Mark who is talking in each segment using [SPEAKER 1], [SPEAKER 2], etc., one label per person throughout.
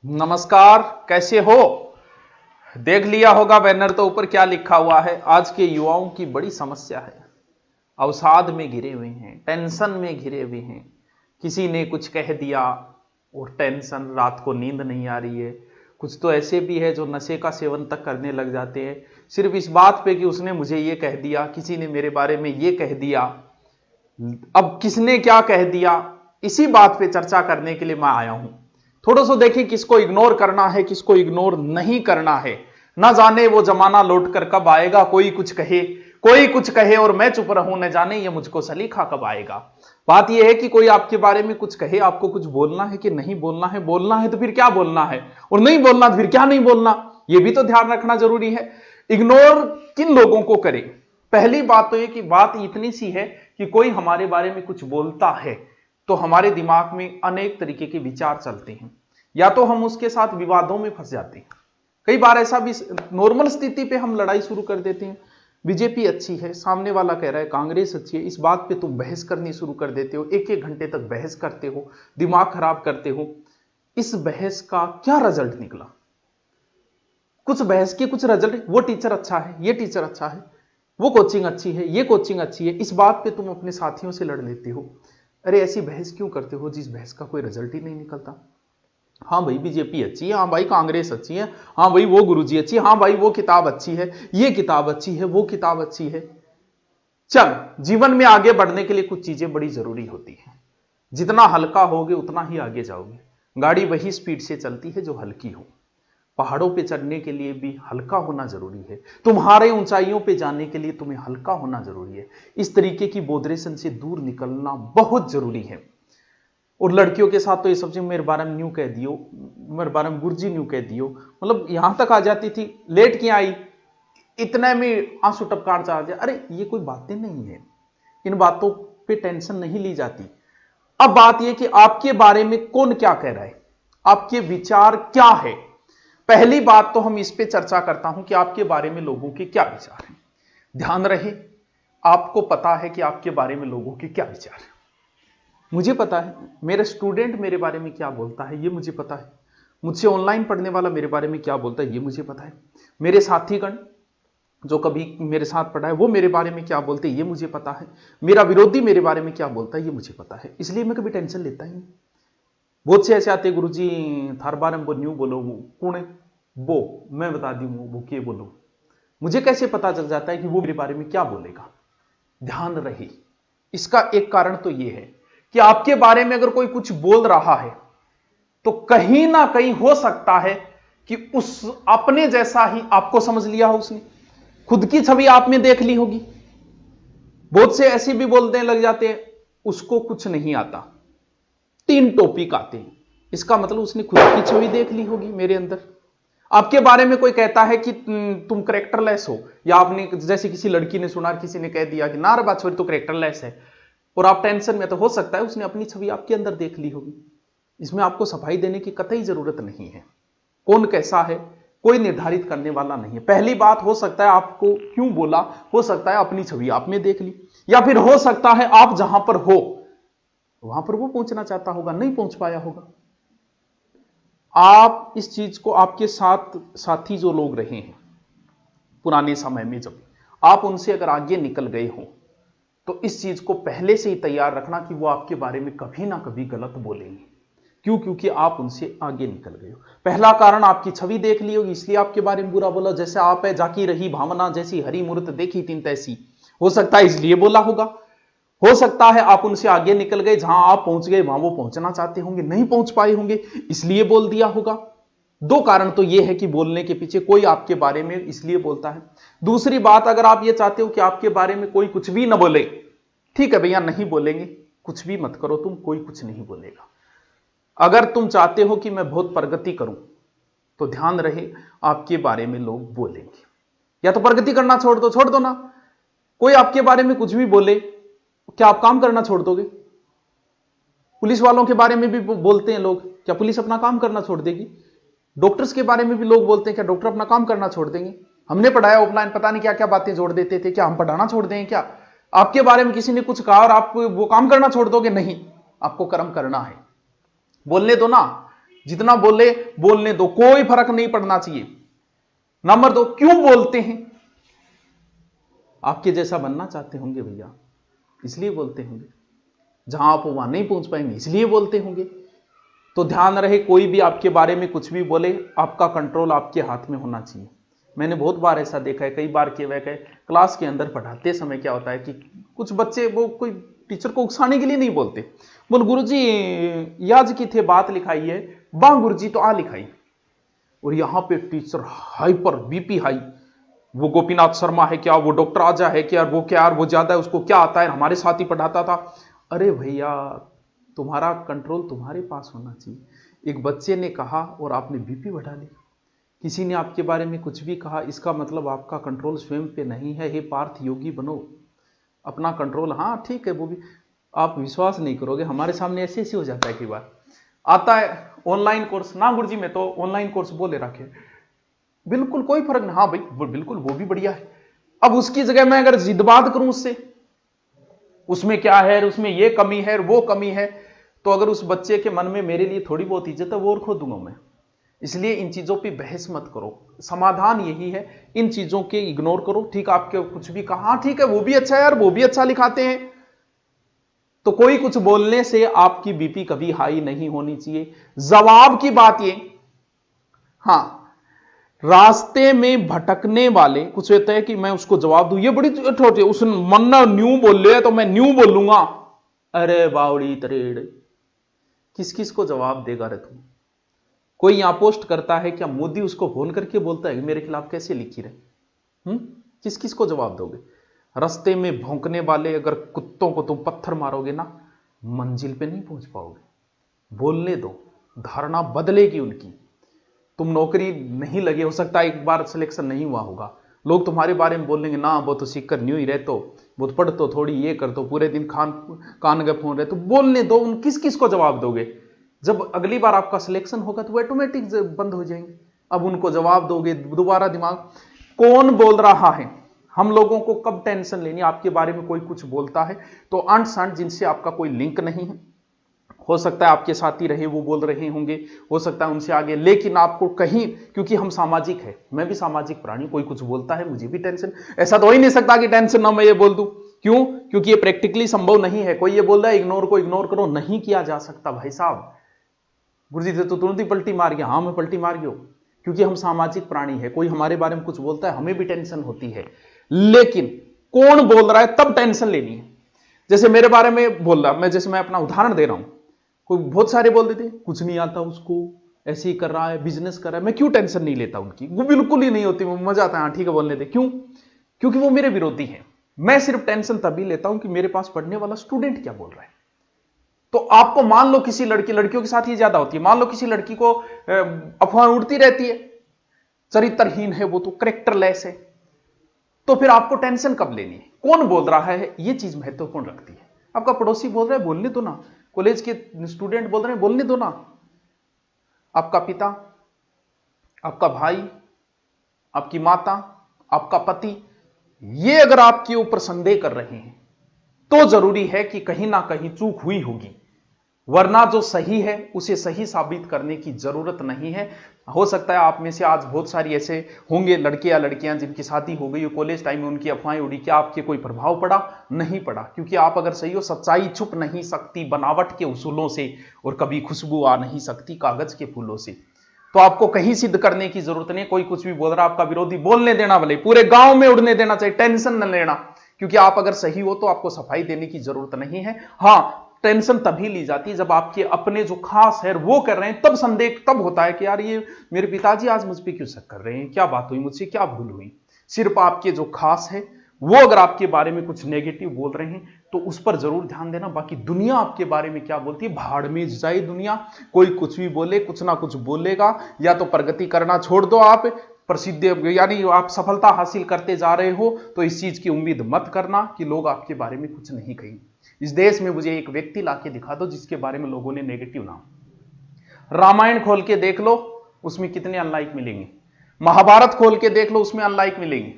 [SPEAKER 1] नमस्कार, कैसे हो? देख लिया होगा बैनर तो ऊपर क्या लिखा हुआ है। आज के युवाओं की बड़ी समस्या है, अवसाद में घिरे हुए हैं, टेंशन में घिरे हुए हैं। किसी ने कुछ कह दिया और टेंशन, रात को नींद नहीं आ रही है। कुछ तो ऐसे भी है जो नशे का सेवन तक करने लग जाते हैं सिर्फ इस बात पे कि उसने मुझे ये कह दिया, किसी ने मेरे बारे में ये कह दिया। अब किसने क्या कह दिया, इसी बात पे चर्चा करने के लिए मैं आया हूं। थोड़ा सा देखिए किसको इग्नोर करना है, किसको इग्नोर नहीं करना है। ना जाने वो जमाना लौट कर कब आएगा, कोई कुछ कहे और मैं चुप रहूं, न जाने ये मुझको सलीखा कब आएगा। बात यह है कि कोई आपके बारे में कुछ कहे, आपको कुछ बोलना है कि नहीं बोलना है। बोलना है तो फिर क्या बोलना है, और नहीं बोलना तो फिर क्या नहीं बोलना, यह भी तो ध्यान रखना जरूरी है। इग्नोर किन लोगों को करें? पहली बात तो यह कि बात इतनी सी है कि कोई हमारे बारे में कुछ बोलता है तो हमारे दिमाग में अनेक तरीके के विचार चलते हैं, या तो हम उसके साथ विवादों में फंस जाते हैं। कई बार ऐसा भी नॉर्मल स्थिति पे हम लड़ाई शुरू कर देते हैं। बीजेपी अच्छी है, सामने वाला कह रहा है कांग्रेस अच्छी है, इस बात पे तुम बहस करनी शुरू कर देते हो। एक एक घंटे तक बहस करते हो, दिमाग खराब करते हो। इस बहस का क्या रिजल्ट निकला? कुछ बहस के कुछ रिजल्ट, वो टीचर अच्छा है, ये टीचर अच्छा है, वो कोचिंग अच्छी है, ये कोचिंग अच्छी है, इस बात पे तुम अपने साथियों से लड़ लेते हो। अरे ऐसी बहस क्यों करते हो जिस बहस का कोई रिजल्ट ही नहीं निकलता? हाँ भाई बीजेपी अच्छी है, हाँ भाई कांग्रेस अच्छी है, हाँ भाई वो गुरुजी अच्छी है, हाँ भाई वो किताब अच्छी है, ये किताब अच्छी है, वो किताब अच्छी है। चल, जीवन में आगे बढ़ने के लिए कुछ चीजें बड़ी जरूरी होती है। जितना हल्का होगे उतना ही आगे जाओगे। गाड़ी वही स्पीड से चलती है जो हल्की हो। पहाड़ों पे चढ़ने के लिए भी हल्का होना जरूरी है। तुम्हारे ऊंचाइयों पे जाने के लिए तुम्हें हल्का होना जरूरी है। इस तरीके की बोधरेशन से दूर निकलना बहुत जरूरी है। और लड़कियों के साथ तो ये सबसे मेरे बारे में न्यू कह दियो, मेरे बारे में गुरुजी न्यू कह दियो, मतलब यहां तक आ जाती थी। लेट क्यों आई, इतने में आंसू टपकार जा दिया। अरे ये कोई बातें नहीं है, इन बातों पे टेंशन नहीं ली जाती। अब बात यह कि आपके बारे में कौन क्या कह रहा है, आपके विचार क्या है। पहली बात तो हम इस पे चर्चा करता हूं कि आपके बारे में लोगों के क्या विचार हैं। ध्यान रहे, आपको पता है कि आपके बारे में लोगों के क्या विचार हैं। मुझे पता है मेरा स्टूडेंट मेरे बारे में क्या बोलता है, ये मुझे पता है। मुझसे ऑनलाइन पढ़ने वाला मेरे बारे में क्या बोलता है, ये मुझे पता है। मेरे साथीगण जो कभी मेरे साथ पढ़ा है वो मेरे बारे में क्या बोलते हैं, ये मुझे पता है। मेरा विरोधी मेरे बारे में क्या बोलता है, ये मुझे पता है। इसलिए मैं कभी टेंशन लेता ही नहीं। बहुत से ऐसे आते, गुरुजी थार बारे में वो न्यू बोलो, वो कौन है वो, मैं बता दूं वो के बोलो। मुझे कैसे पता चल जाता है कि वो मेरे बारे में क्या बोलेगा? ध्यान रहे, इसका एक कारण तो यह है कि आपके बारे में अगर कोई कुछ बोल रहा है तो कहीं ना कहीं हो सकता है कि उस अपने जैसा ही आपको समझ लिया हो, उसने खुद की छवि आप में देख ली होगी। बहुत से ऐसे भी बोलने लग जाते हैं उसको कुछ नहीं आता, 3 टॉपिक आते हैं, इसका मतलब उसने खुद की छवि देख ली होगी मेरे अंदर। आपके बारे में कोई कहता है कि तुम करेक्टरलेस हो, या आपने जैसे किसी लड़की ने सुना, किसी ने कह दिया कि ना रे बात छोरी तो करेक्टरलेस है, और आप टेंशन में, तो हो सकता है उसने अपनी छवि आपके अंदर देख ली होगी। इसमें आपको सफाई देने की कतई जरूरत नहीं है। कौन कैसा है कोई निर्धारित करने वाला नहीं है। पहली बात, हो सकता है आपको क्यों बोला, हो सकता है अपनी छवि आप में देख ली, या फिर हो सकता है आप जहां पर हो वहां पर वो पहुंचना चाहता होगा, नहीं पहुंच पाया होगा। आप इस चीज को, आपके साथ साथी जो लोग रहे हैं पुराने समय में, जब आप उनसे अगर आगे निकल गए हो तो इस चीज को पहले से ही तैयार रखना कि वो आपके बारे में कभी ना कभी गलत बोलेंगे। क्यों? क्योंकि आप उनसे आगे निकल गए हो। पहला कारण, आपकी छवि देख ली होगी इसलिए आपके बारे में बुरा बोला। जैसे आप है, जाकी रही भावना जैसी हरी मूर्त देखी तीन तैसी, हो सकता है इसलिए बोला होगा। हो सकता है आप उनसे आगे निकल गए, जहां आप पहुंच गए वहां वो पहुंचना चाहते होंगे, नहीं पहुंच पाए होंगे, इसलिए बोल दिया होगा। 2 कारण तो यह है कि बोलने के पीछे कोई आपके बारे में इसलिए बोलता है। दूसरी बात, अगर आप ये चाहते हो कि आपके बारे में कोई कुछ भी ना बोले, ठीक है भैया नहीं बोलेंगे, कुछ भी मत करो तुम, कोई कुछ नहीं बोलेगा। अगर तुम चाहते हो कि मैं बहुत प्रगति करूं तो ध्यान रहे आपके बारे में लोग बोलेंगे। या तो प्रगति करना छोड़ दो ना। कोई आपके बारे में कुछ भी बोले, क्या आप काम करना छोड़ दोगे? पुलिस वालों के बारे में भी बोलते हैं लोग, क्या पुलिस अपना काम करना छोड़ देगी? डॉक्टर्स के बारे में भी लोग बोलते हैं, क्या डॉक्टर अपना काम करना छोड़ देंगे? हमने पढ़ाया ऑफलाइन, पता नहीं क्या क्या बातें जोड़ देते थे, क्या हम पढ़ाना छोड़ देंगे क्या? आपके बारे में किसी ने कुछ कहा और आप वो काम करना छोड़ दोगे? नहीं, आपको कर्म करना है। बोलने दो ना, जितना बोले बोलने दो, कोई फर्क नहीं पड़ना चाहिए। नंबर 2, क्यों बोलते हैं? आपके जैसा बनना चाहते होंगे भैया, इसलिए बोलते होंगे। जहां आप वहां नहीं पहुंच पाएंगे, इसलिए बोलते होंगे। तो ध्यान रहे, कोई भी आपके बारे में कुछ भी बोले, आपका कंट्रोल आपके हाथ में होना चाहिए। मैंने बहुत बार ऐसा देखा है, कई बार के वह क्लास के अंदर पढ़ाते समय क्या होता है कि कुछ बच्चे वो कोई टीचर को उकसाने के लिए नहीं बोलते, बोल गुरुजी याज की थे बात लिखाई है, वाह गुरुजी तो आ लिखाई। और यहां पे टीचर हाइपर, बीपी हाई, वो गोपीनाथ शर्मा है क्या, वो डॉक्टर आजा है क्या, वो क्या, वो ज्यादा है, उसको क्या आता है, हमारे साथ ही पढ़ाता था। अरे भैया, तुम्हारा कंट्रोल तुम्हारे पास होना चाहिए। एक बच्चे ने कहा और आपने बीपी बढ़ा ली, किसी ने आपके बारे में कुछ भी कहा, इसका मतलब आपका कंट्रोल स्वयं पे नहीं है। हे पार्थ योगी बनो, अपना कंट्रोल। हाँ ठीक है, वो भी आप विश्वास नहीं करोगे, हमारे सामने ऐसे ऐसे हो जाता है। कई बार आता है ऑनलाइन कोर्स, ना गुरुजी मैं तो ऑनलाइन कोर्स बोले रखे, बिल्कुल कोई फर्क नहीं। हाँ भाई बिल्कुल वो भी बढ़िया है। अब उसकी जगह मैं अगर जिद्बात करूं उससे, उसमें क्या है, उसमें ये कमी है, वो कमी है, तो अगर उस बच्चे के मन में मेरे लिए थोड़ी बहुत इज्जत है, वो और खो दूंगा मैं। इसलिए इन चीजों पे बहस मत करो। समाधान यही है, इन चीजों के इग्नोर करो। ठीक, आपके कुछ भी कहा, ठीक है वो भी अच्छा है यार, वो भी अच्छा लिखाते हैं, तो कोई कुछ बोलने से आपकी बीपी कभी हाई नहीं होनी चाहिए। जवाब की बात ये, हां, रास्ते में भटकने वाले कुछ कहते हैं कि मैं उसको जवाब दूं, ये बड़ी छोटी, उस मन्ना न्यू बोले तो मैं न्यू बोलूंगा। अरे बावड़ी तरेड़, किस किस को जवाब देगा रे तू? कोई यहां पोस्ट करता है क्या मोदी उसको फोन करके बोलता है मेरे खिलाफ कैसे लिखी रहे? किस किस को जवाब दोगे? रास्ते में भौंकने वाले अगर कुत्तों को तुम पत्थर मारोगे ना, मंजिल पे नहीं पहुंच पाओगे। बोलने दो, धारणा बदलेगी उनकी। तुम नौकरी नहीं लगे, हो सकता है एक बार सिलेक्शन नहीं हुआ होगा, लोग तुम्हारे बारे में बोलेंगे ना वो तो सीख कर न्यू ही रहते हो, वो तो पढ़ तो थोड़ी ये कर दो, पूरे दिन कान गप हो रहे, तो बोलने दो। उन किस किस को जवाब दोगे? जब अगली बार आपका सिलेक्शन होगा तो वो ऑटोमेटिक बंद हो जाएंगे। अब उनको जवाब दोगे, दोबारा दिमाग। कौन बोल रहा है? हम लोगों को कब टेंशन लेनी? आपके बारे में कोई कुछ बोलता है तो अंट संट जिनसे आपका कोई लिंक नहीं है, हो सकता है आपके साथी रहे वो बोल रहे होंगे, हो सकता है उनसे आगे, लेकिन आपको कहीं, क्योंकि हम सामाजिक है, मैं भी सामाजिक प्राणी, कोई कुछ बोलता है मुझे भी टेंशन। ऐसा तो हो ही नहीं सकता कि टेंशन ना मैं ये बोल दूं। क्यों? क्योंकि ये प्रैक्टिकली संभव नहीं है। कोई ये बोल रहा है इग्नोर को इग्नोर करो, नहीं किया जा सकता भाई साहब। गुरुजी तो तुरंत ही पलटी मार गया। हाँ मैं पलटी मार गया, क्योंकि हम सामाजिक प्राणी है। कोई हमारे बारे में कुछ बोलता है हमें भी टेंशन होती है, लेकिन कौन बोल रहा है तब टेंशन लेनी है। जैसे मेरे बारे में बोल रहा, मैं अपना उदाहरण दे रहा हूं, कोई बहुत सारे बोल देते कुछ नहीं आता उसको, ऐसे ही कर रहा है, बिजनेस कर रहा है, मैं क्यों टेंशन नहीं लेता उनकी? वो बिल्कुल ही नहीं होती, मजा आता है, हाँ ठीक है बोलने दे। क्यों? क्योंकि वो मेरे विरोधी हैं। मैं सिर्फ टेंशन तभी लेता हूं कि मेरे पास पढ़ने वाला स्टूडेंट क्या बोल रहा है। तो आपको मान लो किसी लड़कियों के साथ ये ज्यादा होती है, मान लो किसी लड़की को अफवाह उड़ती रहती है, चरित्रहीन है वो, तो कैरेक्टरलेस है, तो फिर आपको टेंशन कब लेनी है? कौन बोल रहा है, ये चीज महत्वपूर्ण रखती है। आपका पड़ोसी बोल रहा है बोलने दो ना, कॉलेज के स्टूडेंट बोल रहे हैं बोलने दो ना, आपका पिता, आपका भाई, आपकी माता, आपका पति, ये अगर आपके ऊपर संदेह कर रहे हैं तो जरूरी है कि कहीं ना कहीं चूक हुई होगी, वरना जो सही है उसे सही साबित करने की जरूरत नहीं है। हो सकता है आप में से आज बहुत सारी ऐसे होंगे लड़के या लड़कियां जिनकी शादी हो गई, कॉलेज टाइम में उनकी अफवाहें उड़ी, क्या आपके कोई प्रभाव पड़ा? नहीं पड़ा, क्योंकि आप अगर सही हो, सच्चाई छुप नहीं सकती बनावट के उसूलों से, और कभी खुशबू आ नहीं सकती कागज के फूलों से। तो आपको कहीं सिद्ध करने की जरूरत नहीं। कोई कुछ भी बोल रहा, आपका विरोधी बोलने देना, भले पूरे गांव में उड़ने देना चाहिए, टेंशन न लेना, क्योंकि आप अगर सही हो तो आपको सफाई देने की जरूरत नहीं है। हाँ, टेंशन तभी ली जाती है जब आपके अपने जो खास है वो कर रहे हैं, तब संदेह तब होता है कि यार ये मेरे पिताजी आज मुझ पर क्यों शक कर रहे हैं, क्या बात हुई, मुझसे क्या भूल हुई। सिर्फ आपके जो खास है वो अगर आपके बारे में कुछ नेगेटिव बोल रहे हैं तो उस पर जरूर ध्यान देना। बाकी दुनिया आपके बारे में क्या बोलती है, भाड़ में जाए दुनिया, कोई कुछ भी बोले, कुछ ना कुछ बोलेगा। या तो प्रगति करना छोड़ दो, आप प्रसिद्ध यानी आप सफलता हासिल करते जा रहे हो, तो इस चीज की उम्मीद मत करना कि लोग आपके बारे में कुछ नहीं कहेंगे। इस देश में मुझे एक व्यक्ति लाके दिखा दो जिसके बारे में लोगों ने नेगेटिव नाम। रामायण खोल के देख लो, उसमें कितने अनलाइक मिलेंगे। महाभारत खोल के देख लो, उसमें अनलाइक मिलेंगे।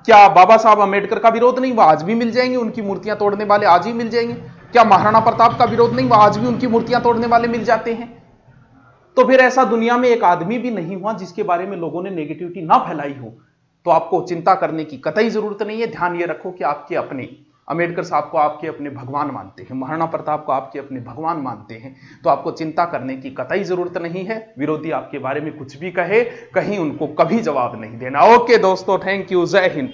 [SPEAKER 1] क्या बाबा साहब अंबेडकर का विरोध नहीं? वह आज भी मिल जाएंगे, उनकी मूर्तियां तोड़ने वाले आज भी मिल जाएंगे। क्या महाराणा प्रताप का विरोध नहीं? वह आज भी उनकी मूर्तियां तोड़ने वाले मिल जाते हैं। तो फिर ऐसा दुनिया में एक आदमी भी नहीं हुआ जिसके बारे में लोगों ने नेगेटिविटी ना फैलाई हो। तो आपको चिंता करने की कतई जरूरत नहीं है। ध्यान ये रखो कि आपके अपने अंबेडकर साहब को आपके अपने भगवान मानते हैं, महाराणा प्रताप को आपके अपने भगवान मानते हैं, तो आपको चिंता करने की कतई जरूरत नहीं है। विरोधी आपके बारे में कुछ भी कहे, कहीं उनको कभी जवाब नहीं देना। ओके दोस्तों, थैंक यू, जय हिंद।